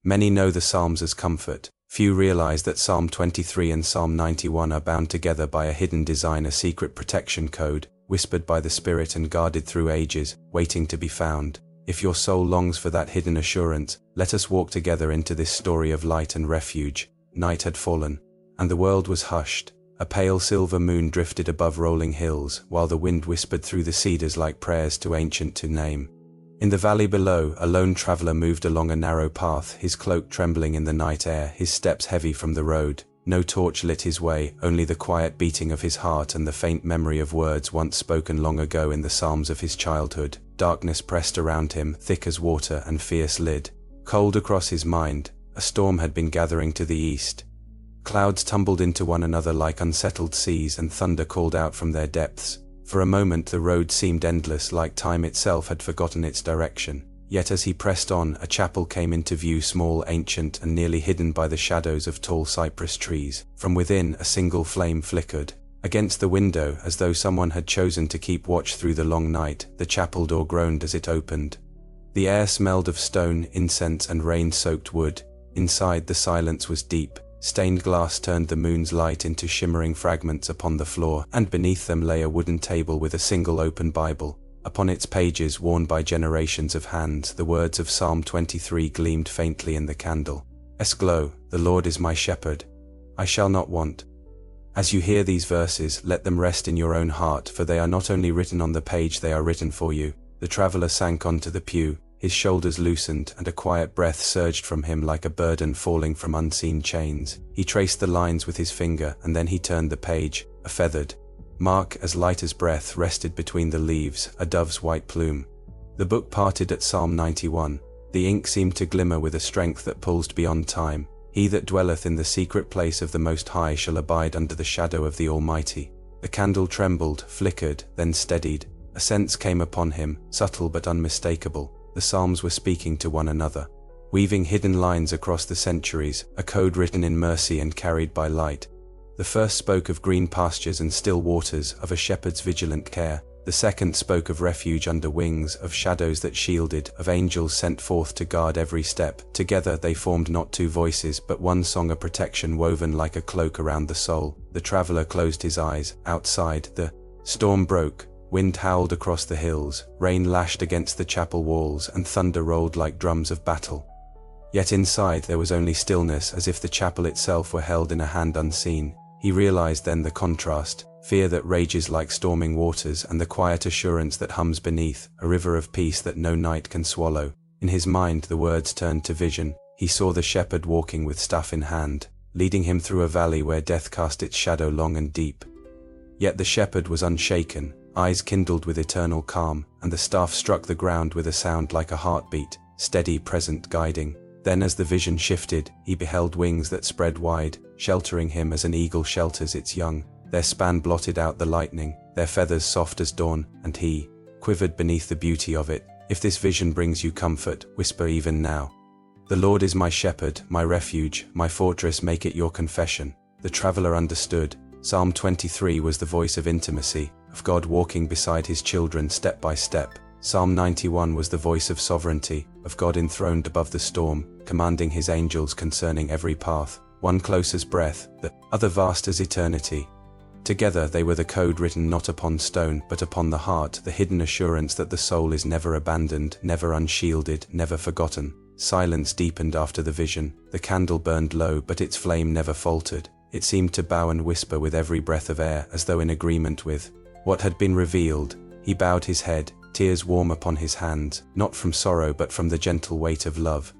Many know the Psalms as comfort. Few realize that Psalm 23 and Psalm 91 are bound together by a hidden design, a secret protection code, whispered by the Spirit and guarded through ages, waiting to be found. If your soul longs for that hidden assurance, let us walk together into this story of light and refuge. Night had fallen, and the world was hushed. A pale silver moon drifted above rolling hills, while the wind whispered through the cedars like prayers too ancient to name. In the valley below, a lone traveler moved along a narrow path, his cloak trembling in the night air, his steps heavy from the road. No torch lit his way, only the quiet beating of his heart and the faint memory of words once spoken long ago in the psalms of his childhood. Darkness pressed around him, thick as water and fierce lid. Cold across his mind, a storm had been gathering to the east. Clouds tumbled into one another like unsettled seas, and thunder called out from their depths. For a moment the road seemed endless, like time itself had forgotten its direction. Yet as he pressed on, a chapel came into view, small, ancient, and nearly hidden by the shadows of tall cypress trees. From within, a single flame flickered against the window, as though someone had chosen to keep watch through the long night. The chapel door groaned as it opened. The air smelled of stone, incense, and rain-soaked wood. Inside, the silence was deep. Stained glass turned the moon's light into shimmering fragments upon the floor, and beneath them lay a wooden table with a single open Bible. Upon its pages, worn by generations of hands, the words of Psalm 23 gleamed faintly in the candle. Glow, the Lord is my shepherd, I shall not want. As you hear these verses, let them rest in your own heart, for they are not only written on the page, they are written for you. The traveler sank onto the pew, his shoulders loosened, and a quiet breath surged from him like a burden falling from unseen chains. He traced the lines with his finger, and then he turned the page. A feathered mark, as light as breath, rested between the leaves, a dove's white plume. The book parted at Psalm 91. The ink seemed to glimmer with a strength that pulsed beyond time. He that dwelleth in the secret place of the Most High shall abide under the shadow of the Almighty. The candle trembled, flickered, then steadied. A sense came upon him, subtle but unmistakable. The Psalms were speaking to one another, weaving hidden lines across the centuries, a code written in mercy and carried by light. The first spoke of green pastures and still waters, of a shepherd's vigilant care. The second spoke of refuge under wings, of shadows that shielded, of angels sent forth to guard every step. Together they formed not two voices, but one song, a protection woven like a cloak around the soul. The traveler closed his eyes. Outside, the storm broke. Wind howled across the hills, rain lashed against the chapel walls, and thunder rolled like drums of battle. Yet inside there was only stillness, as if the chapel itself were held in a hand unseen. He realized then the contrast, fear that rages like storming waters, and the quiet assurance that hums beneath, a river of peace that no night can swallow. In his mind the words turned to vision. He saw the shepherd walking with staff in hand, leading him through a valley where death cast its shadow long and deep. Yet the shepherd was unshaken, eyes kindled with eternal calm, and the staff struck the ground with a sound like a heartbeat, steady, present, guiding. Then as the vision shifted, he beheld wings that spread wide, sheltering him as an eagle shelters its young. Their span blotted out the lightning, their feathers soft as dawn, and he quivered beneath the beauty of it. If this vision brings you comfort, whisper even now. The Lord is my shepherd, my refuge, my fortress, make it your confession. The traveler understood. Psalm 23 was the voice of intimacy, of God walking beside his children step by step. Psalm 91 was the voice of sovereignty, of God enthroned above the storm, commanding his angels concerning every path, one close as breath, the other vast as eternity. Together they were the code written not upon stone but upon the heart, the hidden assurance that the soul is never abandoned, never unshielded, never forgotten. Silence deepened after the vision. The candle burned low, but its flame never faltered. It seemed to bow and whisper with every breath of air, as though in agreement with what had been revealed. He bowed his head, tears warm upon his hands, not from sorrow but from the gentle weight of love.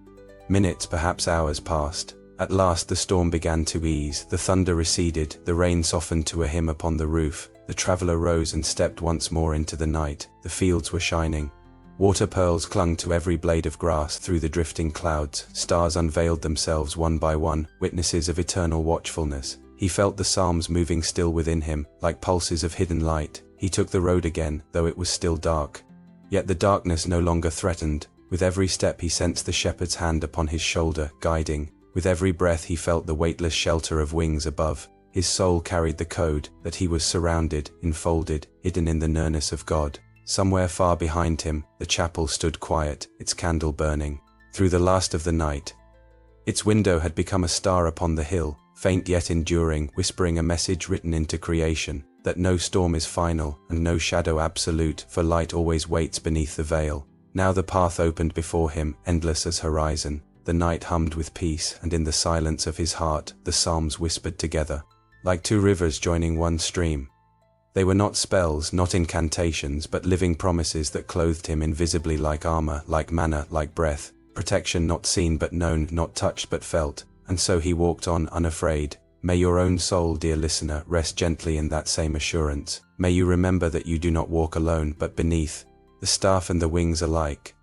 Minutes, perhaps hours, passed. At last the storm began to ease, the thunder receded, the rain softened to a hymn upon the roof. The traveler rose and stepped once more into the night. The fields were shining. Water pearls clung to every blade of grass through the drifting clouds. Stars unveiled themselves one by one, witnesses of eternal watchfulness. He felt the psalms moving still within him, like pulses of hidden light. He took the road again, though it was still dark. Yet the darkness no longer threatened. With every step he sensed the shepherd's hand upon his shoulder, guiding. With every breath he felt the weightless shelter of wings above. His soul carried the code, that he was surrounded, enfolded, hidden in the nearness of God. Somewhere far behind him, the chapel stood quiet, its candle burning. Through the last of the night, Its window had become a star upon the hill, faint yet enduring, whispering a message written into creation, that no storm is final, and no shadow absolute, for light always waits beneath the veil. Now the path opened before him, endless as horizon. The night hummed with peace, and in the silence of his heart, the psalms whispered together, like two rivers joining one stream. They were not spells, not incantations, but living promises that clothed him invisibly like armor, like manna, like breath, protection not seen but known, not touched but felt, and so he walked on unafraid. May your own soul, dear listener, rest gently in that same assurance. May you remember that you do not walk alone, but beneath the staff and the wings alike.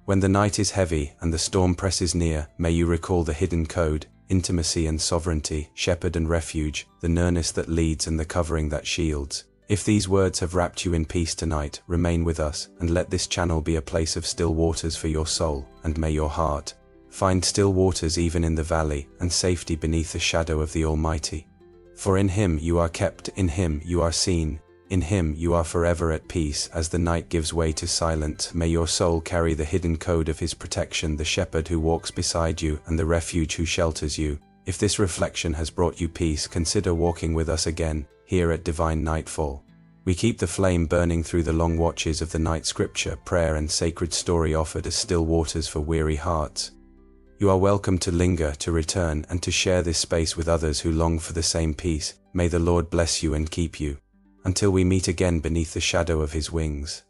When the night is heavy and the storm presses near, may you recall the hidden code, intimacy and sovereignty, shepherd and refuge, the nearness that leads and the covering that shields. If these words have wrapped you in peace tonight, remain with us, and let this channel be a place of still waters for your soul, and may your heart find still waters even in the valley, and safety beneath the shadow of the Almighty. For in Him you are kept, in Him you are seen, in Him you are forever at peace. As the night gives way to silence, may your soul carry the hidden code of His protection, the shepherd who walks beside you, and the refuge who shelters you. If this reflection has brought you peace, consider walking with us again, here at Divine Nightfall. We keep the flame burning through the long watches of the night, scripture, prayer and sacred story offered as still waters for weary hearts. You are welcome to linger, to return, and to share this space with others who long for the same peace. May the Lord bless you and keep you, until we meet again beneath the shadow of His wings.